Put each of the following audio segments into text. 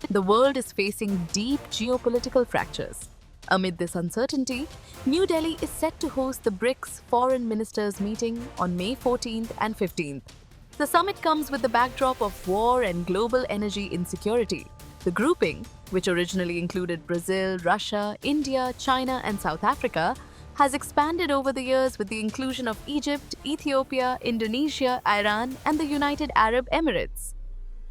The world is facing deep geopolitical fractures. Amid this uncertainty, New Delhi is set to host the BRICS Foreign Ministers meeting on May 14th and 15th. The summit comes with the backdrop of war and global energy insecurity. The grouping, which originally included Brazil, Russia, India, China, and South Africa, has expanded over the years with the inclusion of Egypt, Ethiopia, Indonesia, Iran, and the United Arab Emirates.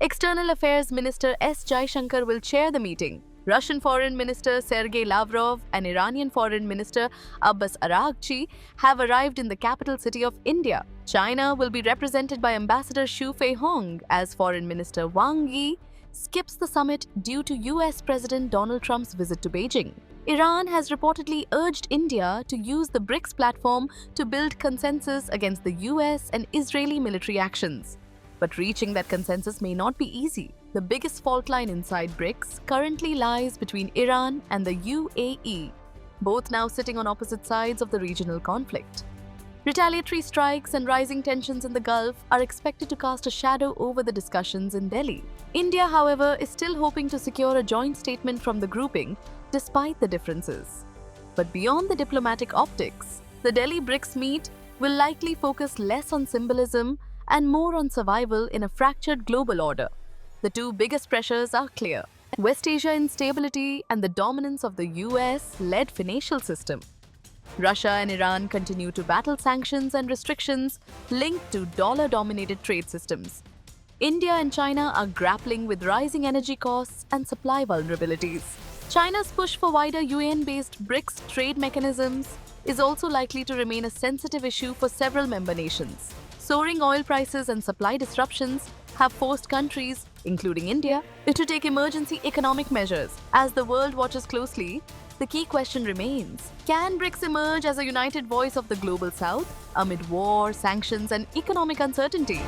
External Affairs Minister S. Jaishankar will chair the meeting. Russian Foreign Minister Sergei Lavrov and Iranian Foreign Minister Abbas Araghchi have arrived in the capital city of India. China will be represented by Ambassador Xu Feihong as Foreign Minister Wang Yi skips the summit due to US President Donald Trump's visit to Beijing. Iran has reportedly urged India to use the BRICS platform to build consensus against the US and Israeli military actions. But reaching that consensus may not be easy. The biggest fault line inside BRICS currently lies between Iran and the UAE, both now sitting on opposite sides of the regional conflict. Retaliatory strikes and rising tensions in the Gulf are expected to cast a shadow over the discussions in Delhi. India, however, is still hoping to secure a joint statement from the grouping despite the differences. But beyond the diplomatic optics, the Delhi BRICS meet will likely focus less on symbolism and more on survival in a fractured global order. The two biggest pressures are clear: West Asia instability and the dominance of the US-led financial system. Russia and Iran continue to battle sanctions and restrictions linked to dollar-dominated trade systems. India and China are grappling with rising energy costs and supply vulnerabilities. China's push for wider UN-based BRICS trade mechanisms is also likely to remain a sensitive issue for several member nations. Soaring oil prices and supply disruptions have forced countries, including India, to take emergency economic measures. As the world watches closely, the key question remains: can BRICS emerge as a united voice of the global South amid war, sanctions, and economic uncertainty?